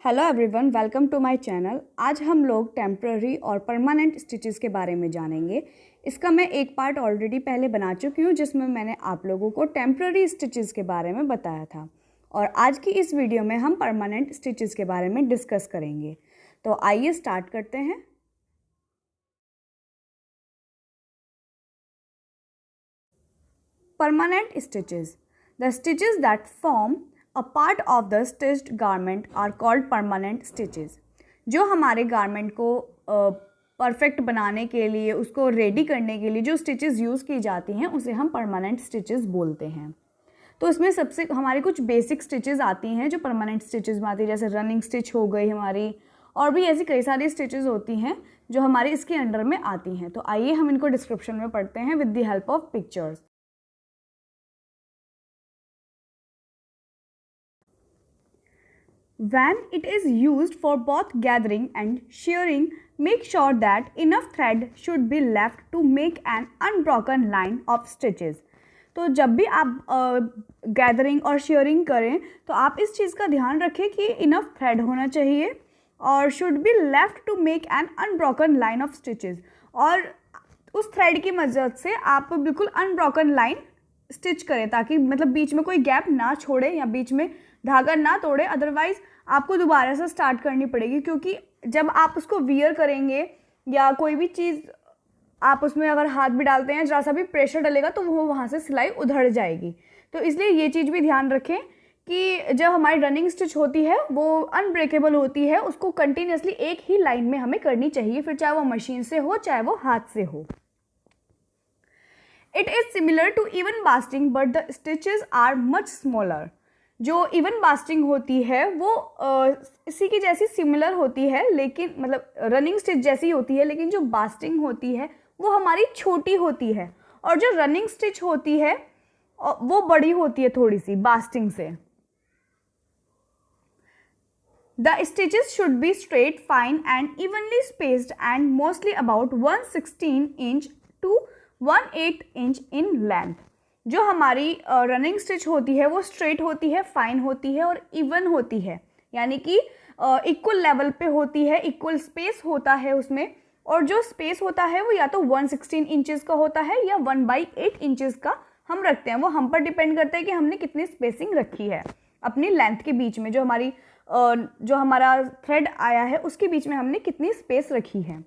Hello everyone, welcome to my channel. आज हम लोग टेम्पररी और परमानेंट स्टिचेस के बारे में जानेंगे। इसका मैं एक पार्ट ऑलरेडी पहले बना चुकी हूँ जिसमें मैंने आप लोगों को टेम्पररी स्टिचेस के बारे में बताया था, और आज की इस वीडियो में हम परमानेंट स्टिचेस के बारे में डिस्कस करेंगे। तो आइए स्टार्ट करते हैं। Permanent stitches, the stitches that form a part of the stitched garment are called permanent stitches. जो हमारे गारमेंट को परफेक्ट बनाने के लिए, उसको रेडी करने के लिए जो स्टिचेस यूज़ की जाती हैं उसे हम परमानेंट स्टिचेस बोलते हैं। तो इसमें सबसे हमारी कुछ बेसिक स्टिचेस आती हैं जो परमानेंट स्टिचेस में आती है, जैसे रनिंग स्टिच हो गई हमारी, और भी ऐसी कई सारी स्टिचेस होती हैं जो हमारी इसके अंडर में आती हैं। तो आइए हम इनको डिस्क्रिप्शन में पढ़ते हैं with the help of pictures. When it is used for both gathering and shearing, make sure that enough thread should be left to make an unbroken line of stitches. तो जब भी आप गैदरिंग और sharing करें तो आप इस चीज़ का ध्यान रखें कि इनफ थ्रेड होना चाहिए और should be left to make an unbroken line of stitches, और उस थ्रेड की मदद से आप बिल्कुल अनब्रोकन लाइन स्टिच करें ताकि मतलब बीच में कोई गैप ना छोड़े या बीच में धागा ना तोड़े, अदरवाइज़ आपको दोबारा से स्टार्ट करनी पड़ेगी। क्योंकि जब आप उसको वियर करेंगे या कोई भी चीज़ आप उसमें अगर हाथ भी डालते हैं, जरा सा भी प्रेशर डलेगा तो वो वहाँ से सिलाई उधड़ जाएगी। तो इसलिए ये चीज़ भी ध्यान रखें कि जब हमारी रनिंग स्टिच होती है वो अनब्रेकेबल होती है, उसको कंटिन्यूसली एक ही लाइन में हमें करनी चाहिए, फिर चाहे वो मशीन से हो चाहे वो हाथ से हो। It is similar to even basting but the stitches are much smaller. जो इवन बास्टिंग होती है वो इसी की जैसी सिमिलर होती है, लेकिन मतलब रनिंग स्टिच जैसी होती है, लेकिन जो बास्टिंग होती है वो हमारी छोटी होती है, और जो रनिंग स्टिच होती है वो बड़ी होती है थोड़ी सी बास्टिंग से। The stitches should be straight, fine and evenly spaced and mostly about 1/16 inch to 1/8 inch in length. जो हमारी रनिंग स्टिच होती है वो स्ट्रेट होती है, फाइन होती है और इवन होती है, यानी कि इक्वल लेवल पे होती है, इक्वल स्पेस होता है उसमें, और जो स्पेस होता है वो या तो 1/16 इंचज़ का होता है या 1/8 इंचज़ का हम रखते हैं। वो हम पर डिपेंड करता है कि हमने कितनी स्पेसिंग रखी है अपनी लेंथ के बीच में, जो हमारा थ्रेड आया है उसके बीच में हमने कितनी स्पेस रखी है।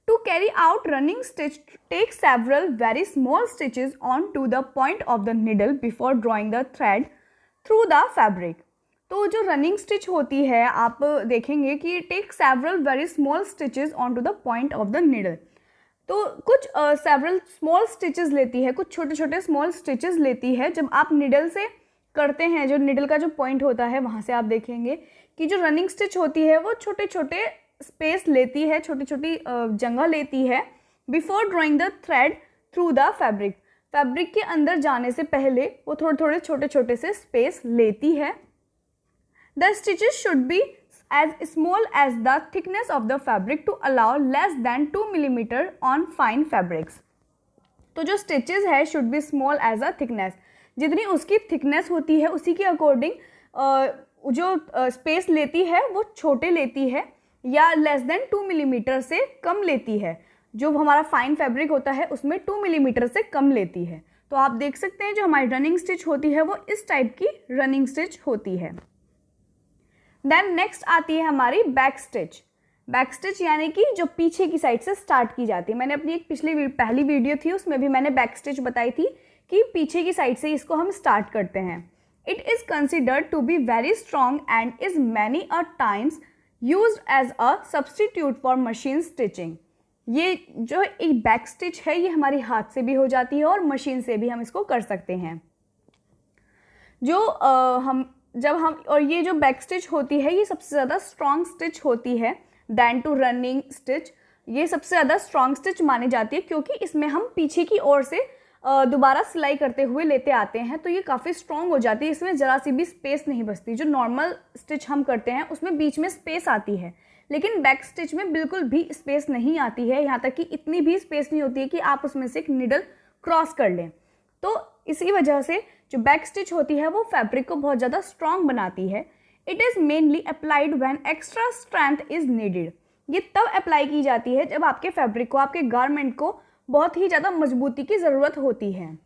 To carry out running stitch, take several very small stitches onto the point of the needle before drawing the thread through the fabric. तो जो रनिंग स्टिच होती है आप देखेंगे कि take several very small stitches on the point of the needle. तो कुछ several small stitches लेती है, कुछ छोटे छोटे स्मॉल स्टिचेस लेती है जब आप नीडल से करते हैं। जो नीडल का जो पॉइंट होता है वहाँ से आप देखेंगे कि जो रनिंग स्टिच होती है वो छोटे छोटे स्पेस लेती है, छोटी छोटी जगह लेती है before drawing the thread through the fabric. Fabric के अंदर जाने से पहले वो थोड़े थोड़े छोटे छोटे से स्पेस लेती है। The stitches should be as small as the thickness of the fabric to allow less than 2 millimetre on fine fabrics. तो जो स्टिचेस है should be small as a thickness, जितनी उसकी थिकनेस होती है उसी के अकॉर्डिंग जो स्पेस लेती है वो छोटे लेती है या लेस देन 2 मिलीमीटर से कम लेती है। जो हमारा फाइन फैब्रिक होता है उसमें 2 मिलीमीटर से कम लेती है। तो आप देख सकते हैं जो हमारी रनिंग स्टिच होती है वो इस टाइप की रनिंग स्टिच होती है। देन नेक्स्ट आती है हमारी बैक स्टिच। बैक स्टिच यानी कि जो पीछे की साइड से स्टार्ट की जाती है। मैंने अपनी एक पहली वीडियो थी उसमें भी मैंने बैक स्टिच बताई थी कि पीछे की साइड से इसको हम स्टार्ट करते हैं। It is considered to be very strong and is many a times used as a substitute for machine stitching. ये जो एक बैक स्टिच है ये हमारी हाथ से भी हो जाती है और मशीन से भी हम इसको कर सकते हैं। और ये जो बैक स्टिच होती है ये सबसे ज़्यादा स्ट्रॉन्ग स्टिच होती है दैन टू रनिंग स्टिच। ये सबसे ज़्यादा स्ट्रॉन्ग स्टिच मानी जाती है क्योंकि इसमें हम पीछे की ओर से दोबारा सिलाई करते हुए लेते आते हैं, तो ये काफ़ी स्ट्रॉन्ग हो जाती है। इसमें ज़रा सी भी स्पेस नहीं बचती। जो नॉर्मल स्टिच हम करते हैं उसमें बीच में स्पेस आती है, लेकिन बैक स्टिच में बिल्कुल भी स्पेस नहीं आती है, यहाँ तक कि इतनी भी स्पेस नहीं होती है कि आप उसमें से एक नीडल क्रॉस कर लें। तो इसी वजह से जो बैक स्टिच होती है वो फैब्रिक को बहुत ज़्यादा स्ट्रॉन्ग बनाती है। It is mainly applied when extra strength is needed. ये तब अप्लाई की जाती है जब आपके फैब्रिक को, आपके गारमेंट को बहुत ही ज़्यादा मजबूती की ज़रूरत होती है।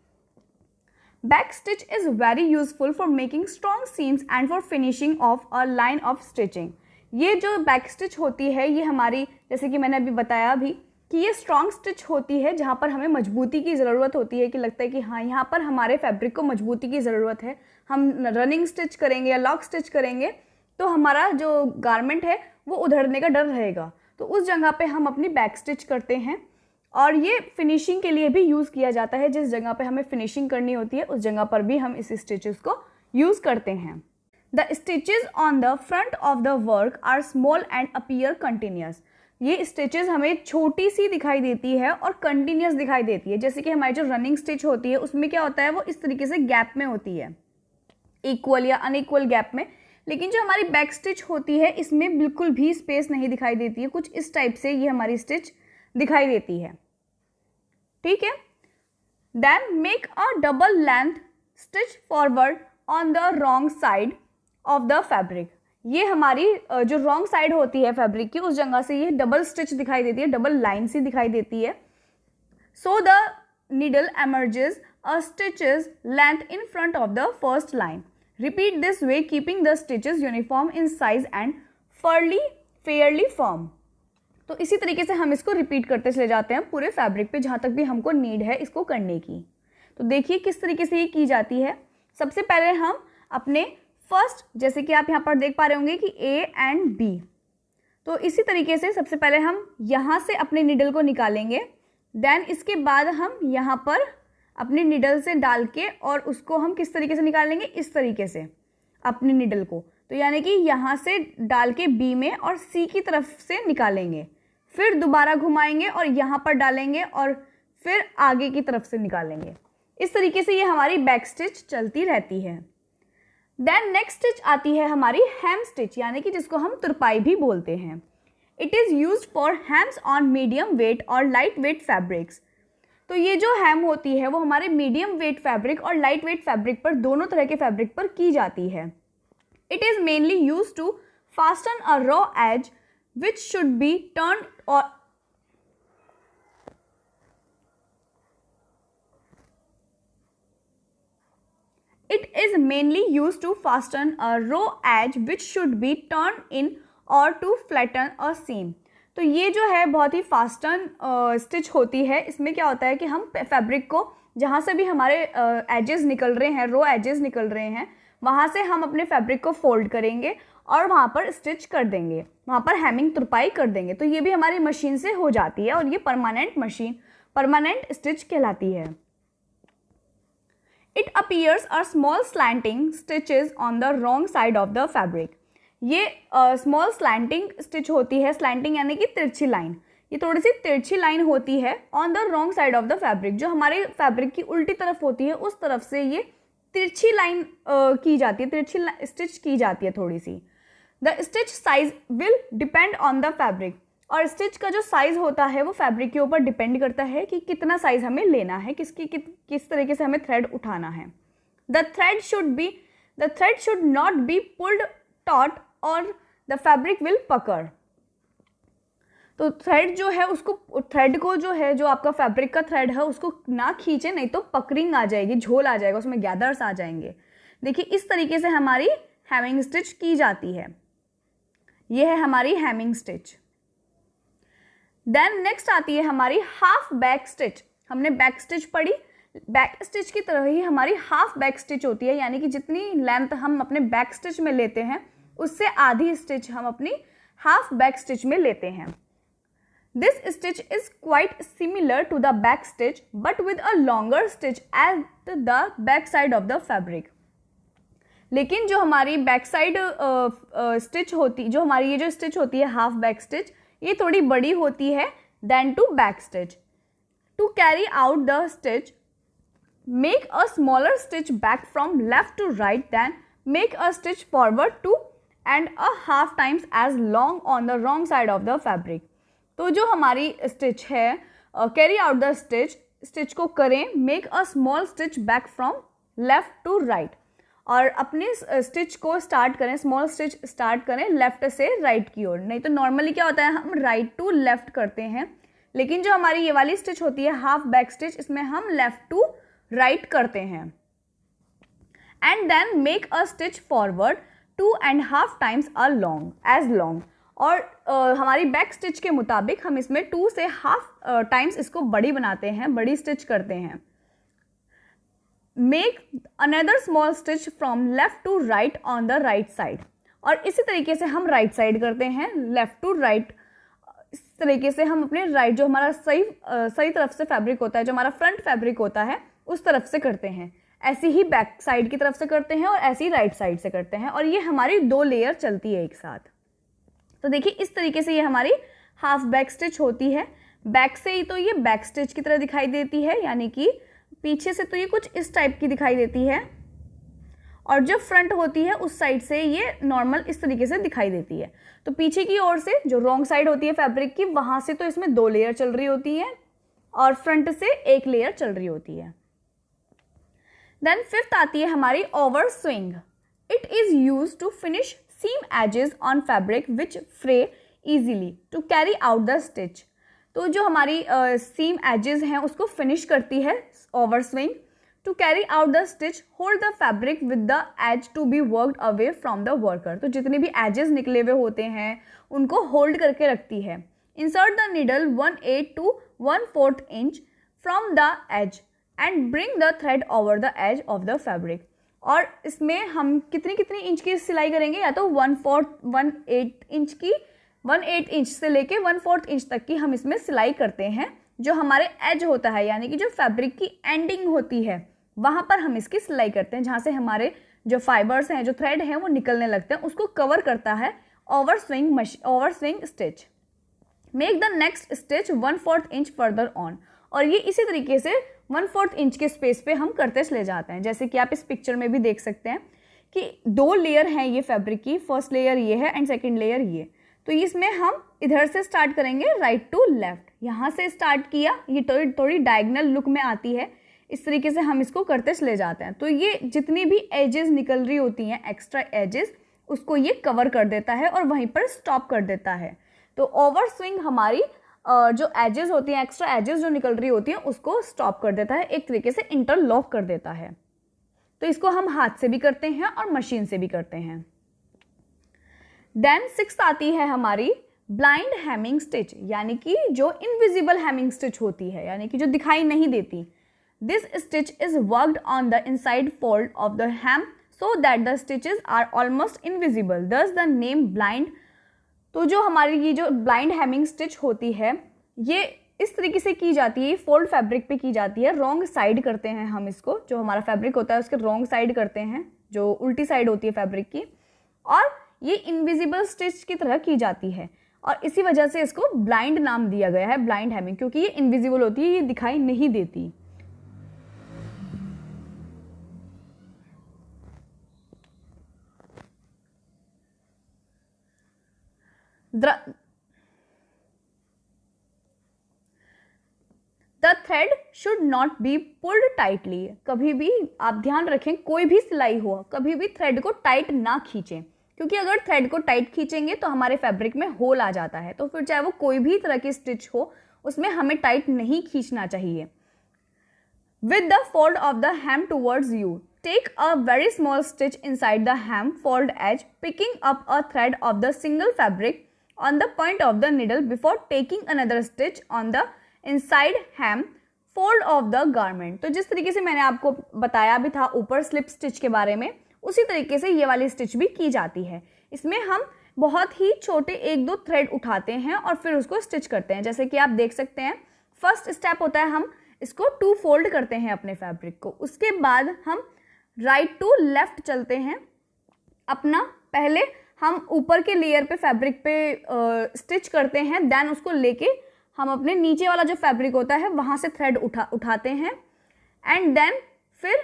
Back stitch is very useful for making strong seems and for finishing of a line of stitching. ये जो बैक स्टिच होती है ये हमारी, जैसे कि मैंने अभी बताया भी, कि ये स्ट्रॉन्ग स्टिच होती है जहाँ पर हमें मजबूती की ज़रूरत होती है, कि लगता है कि हाँ यहाँ पर हमारे फैब्रिक को मजबूती की ज़रूरत है, हम रनिंग स्टिच करेंगे या लॉक स्टिच करेंगे तो हमारा जो गारमेंट है वो उधड़ने का डर रहेगा, तो उस जगह पे हम अपनी बैक स्टिच करते हैं। और ये फिनिशिंग के लिए भी यूज़ किया जाता है, जिस जगह पे हमें फिनिशिंग करनी होती है उस जगह पर भी हम इस स्टिचेस को यूज़ करते हैं। The stitches on the front of the work are small and appear continuous. ये स्टिचेस हमें छोटी सी दिखाई देती है और कंटिन्यूस दिखाई देती है। जैसे कि हमारी जो रनिंग स्टिच होती है उसमें क्या होता है, वो इस तरीके से गैप में होती है, इक्वल या अनइक्वल गैप में। लेकिन जो हमारी बैक स्टिच होती है इसमें बिल्कुल भी स्पेस नहीं दिखाई देती है, कुछ इस टाइप से ये हमारी स्टिच दिखाई देती है। ठीक है। Then make a double length stitch forward on the wrong side of the fabric. ये हमारी जो रॉन्ग साइड होती है फैब्रिक की, उस जगह से ये डबल स्टिच दिखाई देती है, डबल लाइन सी दिखाई देती है। So the needle emerges a stitches length in front of the first line. Repeat this way keeping the stitches uniform in size and Fairlie firm. तो इसी तरीके से हम इसको रिपीट करते चले जाते हैं पूरे फैब्रिक पे, जहाँ तक भी हमको नीड है इसको करने की। तो देखिए किस तरीके से ये की जाती है। सबसे पहले हम अपने फर्स्ट, जैसे कि आप यहाँ पर देख पा रहे होंगे कि ए एंड बी, तो इसी तरीके से सबसे पहले हम यहाँ से अपने नीडल को निकालेंगे। देन इसके बाद हम यहाँ पर अपनी नीडल से डाल के और उसको हम किस तरीके से निकालेंगे, इस तरीके से अपनी नीडल को, तो यानी कि यहाँ से डाल के बी में और सी की तरफ से निकालेंगे, फिर दोबारा घुमाएंगे और यहाँ पर डालेंगे और फिर आगे की तरफ से निकालेंगे। इस तरीके से ये हमारी बैक स्टिच चलती रहती है। देन नेक्स्ट स्टिच आती है हमारी हेम स्टिच, यानी कि जिसको हम तुरपाई भी बोलते हैं। It is used for hems on medium weight और लाइट वेट फैब्रिक्स। तो ये जो हेम होती है वो हमारे मीडियम वेट फैब्रिक और लाइट वेट फैब्रिक पर, दोनों तरह के फैब्रिक पर की जाती है। It is mainly used to fasten a raw edge which should be turned or it is mainly used to fasten a raw edge which should be turned in or to flatten a seam। तो ये जो है बहुत ही fasten stitch होती है। इसमें क्या होता है कि हम फैब्रिक को जहाँ से भी हमारे एजेस निकल रहे हैं, रो एजेस निकल रहे हैं, वहाँ से हम अपने फैब्रिक को फोल्ड करेंगे और वहाँ पर स्टिच कर देंगे, वहाँ पर हेमिंग तुरपाई कर देंगे। तो ये भी हमारी मशीन से हो जाती है और ये परमानेंट स्टिच कहलाती है। It appears are small slanting stitches on the wrong side of the fabric. ये स्मॉल स्लैंटिंग स्टिच होती है, स्लैंटिंग यानी कि तिरछी लाइन, ये थोड़ी सी तिरछी लाइन होती है on the wrong side of the fabric. जो हमारे फैब्रिक की उल्टी तरफ होती है उस तरफ से ये तिरछी लाइन की जाती है, तिरछी स्टिच की जाती है थोड़ी सी। The stitch size will depend on the fabric. और स्टिच का जो साइज होता है वो फैब्रिक के ऊपर डिपेंड करता है कि कितना साइज हमें लेना है, किस तरीके से हमें थ्रेड उठाना है। The thread should not be pulled taught और द फैब्रिक विल पकड़। तो थ्रेड जो है उसको, थ्रेड को जो है, जो आपका फैब्रिक का थ्रेड है उसको ना खींचे, नहीं तो पकड़िंग आ जाएगी, झोल आ जाएगा, उसमें गैदर्स आ जाएंगे। देखिए इस तरीके से हमारी हेमिंग स्टिच की जाती है। ये है हमारी हेमिंग स्टिच। देन नेक्स्ट आती है हमारी हाफ बैक स्टिच। हमने बैक स्टिच पढ़ी, बैक स्टिच की तरह ही हमारी हाफ बैक स्टिच होती है, यानी कि जितनी लेंथ हम अपने बैक स्टिच में लेते हैं उससे आधी स्टिच हम अपनी हाफ बैक स्टिच में लेते हैं। This stitch is quite similar to the back stitch but with a longer stitch at the back side of the fabric. लेकिन जो हमारी बैक साइड स्टिच होती, जो हमारी ये जो स्टिच होती है हाफ बैक स्टिच, ये थोड़ी बड़ी होती है than to back stitch. To carry out the stitch make a smaller stitch back from left to right, then make a stitch forward two and a half times as long on the wrong side of the fabric. तो जो हमारी stitch है, carry out the stitch को करें, make a small stitch back from left to right, और अपने stitch को start करें, स्मॉल स्टिच स्टार्ट करें लेफ्ट से राइट की ओर। नहीं तो नॉर्मली क्या होता है, हम राइट टू लेफ्ट करते हैं, लेकिन जो हमारी ये वाली स्टिच होती है हाफ बैक स्टिच, इसमें हम लेफ्ट टू राइट करते हैं। And then make a stitch forward 2.5 times a long as long. और हमारी बैक स्टिच के मुताबिक हम इसमें 2 से हाफ टाइम्स इसको बड़ी बनाते हैं, बड़ी स्टिच करते हैं। Make another small stitch from left to right on the right side. और इसी तरीके से हम राइट साइड करते हैं, लेफ्ट टू राइट। इस तरीके से हम अपने राइट, जो हमारा सही तरफ से फैब्रिक होता है, जो हमारा फ्रंट फैब्रिक होता है, उस तरफ से करते हैं। ऐसे ही बैक साइड की तरफ से करते हैं और ऐसे ही राइट साइड से करते हैं, और ये हमारी 2 लेयर चलती है एक साथ। तो देखिए इस तरीके से ये हमारी हाफ बैक स्टिच होती है। बैक से ही तो ये बैक स्टिच की तरह दिखाई देती है, यानी कि पीछे से तो ये कुछ इस टाइप की दिखाई देती है, और जो फ्रंट होती है उस साइड से ये नॉर्मल इस तरीके से दिखाई देती है। तो पीछे की ओर से जो रॉन्ग साइड होती है फैब्रिक की, वहां से तो इसमें 2 लेयर चल रही होती है और फ्रंट से 1 लेयर चल रही होती है। देन फिफ्थ आती है हमारी oversewing. It is use to finish seam edges on fabric which fray easily to carry out the stitch. तो जो हमारी सीम एजेस हैं उसको फिनिश करती है over swing. To carry out the stitch, hold the fabric with the edge to be worked away from the worker. तो जितने भी एजेस निकले हुए होते हैं उनको होल्ड करके रखती है। Insert the needle 1/8 to 1/4 inch from the edge and bring the thread over the edge of the fabric. और इसमें हम कितनी इंच की सिलाई करेंगे, या तो 1/8 इंच से लेके 1/4 इंच तक की हम इसमें सिलाई करते हैं। जो हमारे एज होता है, यानी कि जो फैब्रिक की एंडिंग होती है, वहां पर हम इसकी सिलाई करते हैं, जहां से हमारे जो फाइबर्स हैं, जो थ्रेड हैं, वो निकलने लगते हैं, उसको कवर करता है over swing stitch. Make the next stitch 1/4 inch further on. और ये इसी तरीके से 1/4 इंच के स्पेस पे हम करते चले जाते हैं। जैसे कि आप इस पिक्चर में भी देख सकते हैं कि 2 लेयर हैं ये फैब्रिक की, फर्स्ट लेयर ये है एंड सेकेंड लेयर ये। तो इसमें हम इधर से स्टार्ट करेंगे राइट टू लेफ्ट, यहाँ से स्टार्ट किया, ये थोड़ी डायगनल लुक में आती है, इस तरीके से हम इसको करते चले जाते हैं। तो ये जितनी भी एजेस निकल रही होती हैं, एक्स्ट्रा एजेस, उसको ये कवर कर देता है और वहीं पर स्टॉप कर देता है। तो ओवर स्विंग हमारी जो एजेस होती हैं, एक्स्ट्रा एजेस जो निकल रही होती हैं, उसको स्टॉप कर देता है, एक तरीके से इंटरलॉक कर देता है। तो इसको हम हाथ से भी करते हैं और मशीन से भी करते हैं। देन 6th आती है हमारी ब्लाइंड हैमिंग स्टिच, यानी कि जो इनविजिबल हैमिंग स्टिच होती है, यानी कि जो दिखाई नहीं देती। This stitch is worked on the inside fold of the hem so that the stitches are almost invisible, thus the name blind. तो जो हमारी ये जो ब्लाइंड हैमिंग स्टिच होती है, ये इस तरीके से की जाती है, फोल्ड फैब्रिक पे की जाती है। रॉन्ग साइड करते हैं हम इसको, जो हमारा फैब्रिक होता है उसके रॉन्ग साइड करते हैं, जो उल्टी साइड होती है फैब्रिक की, और ये इनविजिबल स्टिच की तरह की जाती है। और इसी वजह से इसको ब्लाइंड नाम दिया गया है, ब्लाइंड हैमिंग, क्योंकि ये इनविजिबल होती है, ये दिखाई नहीं देती। The thread should not be pulled tightly. कभी भी आप ध्यान रखें, कोई भी सिलाई हो, कभी भी थ्रेड को टाइट ना खींचें, क्योंकि अगर थ्रेड को टाइट खींचेंगे तो हमारे फैब्रिक में होल आ जाता है। तो फिर चाहे वो कोई भी तरह की स्टिच हो, उसमें हमें टाइट नहीं खींचना चाहिए। With the fold of the hem towards you, take a very small stitch inside the hem fold edge, picking up a thread of the single fabric on the point of the needle before taking another stitch on the inside hem fold of the garment। तो जिस तरीके से मैंने आपको बताया भी था ऊपर स्लिप स्टिच के बारे में, उसी तरीके से ये वाली स्टिच भी की जाती है। इसमें हम बहुत ही छोटे 1-2 थ्रेड उठाते हैं और फिर उसको स्टिच करते हैं। जैसे कि आप देख सकते हैं, फर्स्ट स्टेप होता है हम इसको 2 फोल्ड करते हैं अपने फैब्रिक को। उसके बाद हम राइट टू लेफ्ट चलते हैं अपना। पहले हम ऊपर के लेयर पे फैब्रिक पे स्टिच करते हैं, देन उसको लेके हम अपने नीचे वाला जो फैब्रिक होता है वहाँ से थ्रेड उठाते हैं एंड देन फिर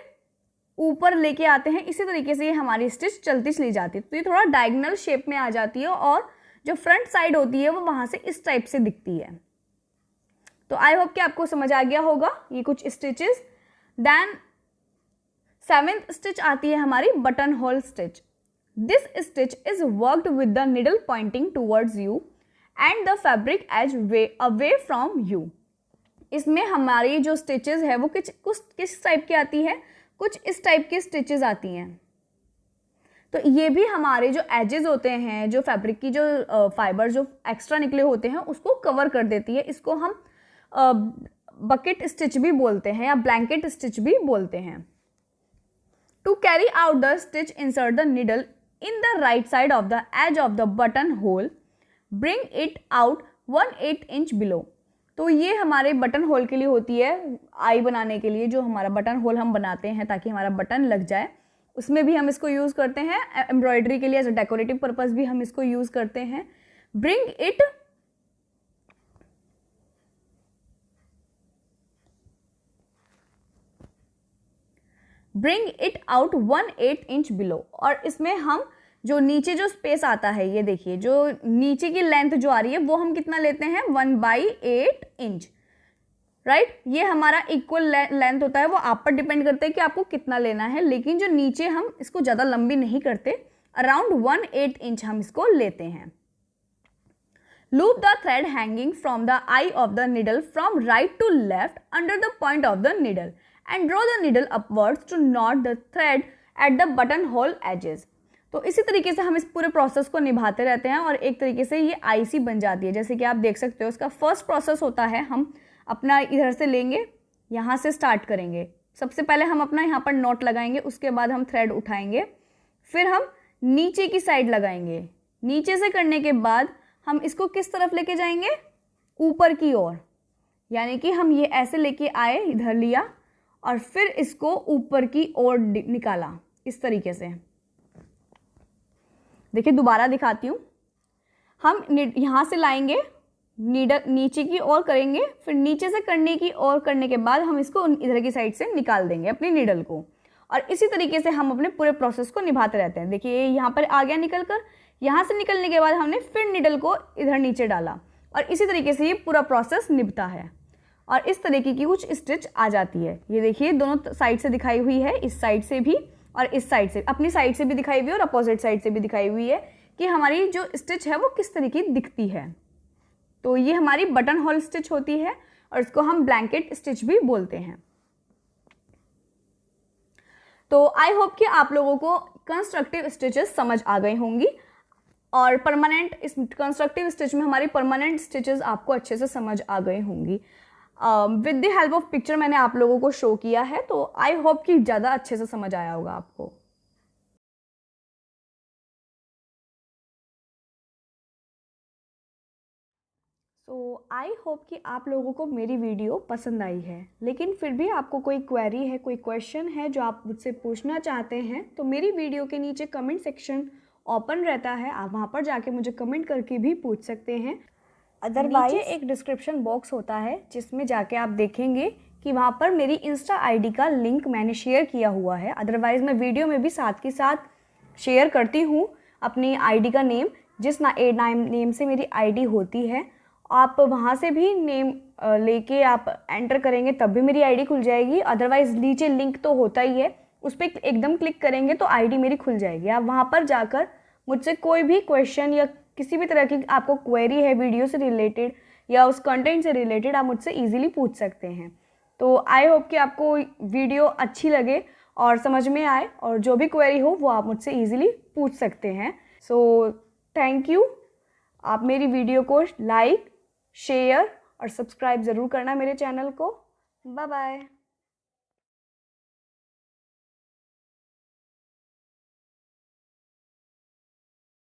ऊपर लेके आते हैं। इसी तरीके से ये हमारी स्टिच चलती चली जाती है। तो ये थोड़ा डायगोनल शेप में आ जाती है और जो फ्रंट साइड होती है वो वहाँ से इस टाइप से दिखती है। तो आई होप कि आपको समझ आ गया होगा ये कुछ स्टिचेस। देन 7th स्टिच आती है हमारी button hole stitch. This stitch is worked with the needle pointing towards you and the fabric edge away from you. इसमें हमारी जो स्टिचेस है वो किस टाइप की आती है, कुछ इस टाइप की स्टिचेस आती हैं। तो ये भी हमारे जो एजेस होते हैं, जो फैब्रिक की जो फाइबर जो एक्स्ट्रा निकले होते हैं उसको कवर कर देती है। इसको हम बकेट स्टिच भी बोलते हैं या ब्लैंकेट स्टिच भी बोलते हैं। To carry out the stitch insert the needle in the right side of the edge of the button hole, bring it out 1/8 inch below. तो ये हमारे बटन होल के लिए होती है, आई बनाने के लिए जो हमारा बटन होल हम बनाते हैं ताकि हमारा बटन लग जाए, उसमें भी हम इसको यूज़ करते हैं। एम्ब्रॉयडरी के लिए एज अ डेकोरेटिव पर्पस भी हम इसको यूज़ करते हैं। Bring it out 1/8 inch below. और इसमें हम जो नीचे जो स्पेस आता है, ये देखिए जो नीचे की लेंथ जो आ रही है वो हम कितना लेते हैं, 1/8 इंच, राइट। ये हमारा इक्वल लेंथ होता है, वो आप पर डिपेंड करता है कि आपको कितना लेना है, लेकिन जो नीचे हम इसको ज़्यादा लंबी नहीं करते, अराउंड 1/8 इंच हम इसको लेते हैं। Loop the thread hanging from the eye of the needle from right to left under the point of the needle and draw the needle upwards to knot the thread at the button hole edges. तो इसी तरीके से हम इस पूरे process को निभाते रहते हैं और एक तरीके से ये आईसी बन जाती है। जैसे कि आप देख सकते हो, इसका फर्स्ट प्रोसेस होता है, हम अपना इधर से लेंगे, यहाँ से स्टार्ट करेंगे। सबसे पहले हम अपना यहाँ पर नॉट लगाएंगे, उसके बाद हम थ्रेड उठाएंगे, फिर हम नीचे की साइड लगाएंगे। नीचे से करने के बाद हम इसको किस तरफ लेके जाएंगे, ऊपर की ओर, यानी कि हम ये ऐसे लेके आए, इधर लिया और फिर इसको ऊपर की ओर निकाला इस तरीके से। देखिए दोबारा दिखाती हूँ, हम यहाँ से लाएंगे, नीडल नीचे की ओर करेंगे, फिर नीचे से करने की ओर करने के बाद हम इसको इधर की साइड से निकाल देंगे अपनी नीडल को। और इसी तरीके से हम अपने पूरे प्रोसेस को निभाते रहते हैं। देखिए यहाँ पर आ गया निकल कर, यहाँ से निकलने के बाद हमने फिर नीडल को इधर नीचे डाला और इसी तरीके से ये पूरा प्रोसेस निभता है और इस तरीके की कुछ स्टिच आ जाती है। ये देखिए दोनों साइड से दिखाई हुई है, इस साइड से भी और इस साइड से, अपनी साइड से भी दिखाई हुई है और अपोजिट साइड से भी दिखाई हुई है कि हमारी जो स्टिच है वो किस तरीके की दिखती है। तो ये हमारी बटन होल स्टिच होती है और इसको हम ब्लैंकेट स्टिच भी बोलते हैं। तो आई होप कि आप लोगों को कंस्ट्रक्टिव स्टिचेस समझ आ गई होंगी और परमानेंट इस कंस्ट्रक्टिव स्टिच में हमारी परमानेंट स्टिचेस आपको अच्छे से समझ आ गई होंगी। With the help of picture मैंने आप लोगों को शो किया है, तो आई होप कि ज़्यादा अच्छे से समझ आया होगा आपको। तो आई होप कि आप लोगों को मेरी वीडियो पसंद आई है, लेकिन फिर भी आपको कोई क्वेरी है, कोई क्वेश्चन है जो आप मुझसे पूछना चाहते हैं, तो मेरी वीडियो के नीचे कमेंट सेक्शन ओपन रहता है, आप वहाँ पर जाके मुझे कमेंट करके भी पूछ सकते हैं। अदरवाइज एक डिस्क्रिप्शन बॉक्स होता है जिसमें जाके आप देखेंगे कि वहाँ पर मेरी इंस्टा आईडी का लिंक मैंने शेयर किया हुआ है। अदरवाइज़ मैं वीडियो में भी साथ के साथ शेयर करती हूँ अपनी आईडी का नेम, जिस नेम से मेरी आईडी होती है। आप वहाँ से भी नेम लेके आप एंटर करेंगे तब भी मेरी आईडी खुल जाएगी। अदरवाइज़ नीचे लिंक तो होता ही है, उस पर एकदम क्लिक करेंगे तो आईडी मेरी खुल जाएगी। आप वहाँ पर जाकर मुझसे कोई भी क्वेश्चन या किसी भी तरह की आपको क्वेरी है वीडियो से रिलेटेड या उस कंटेंट से रिलेटेड, आप मुझसे ईजिली पूछ सकते हैं। तो आई होप कि आपको वीडियो अच्छी लगे और समझ में आए और जो भी क्वेरी हो वो आप मुझसे ईजिली पूछ सकते हैं। So thank you. आप मेरी वीडियो को लाइक, शेयर और सब्सक्राइब ज़रूर करना मेरे चैनल को। Bye bye.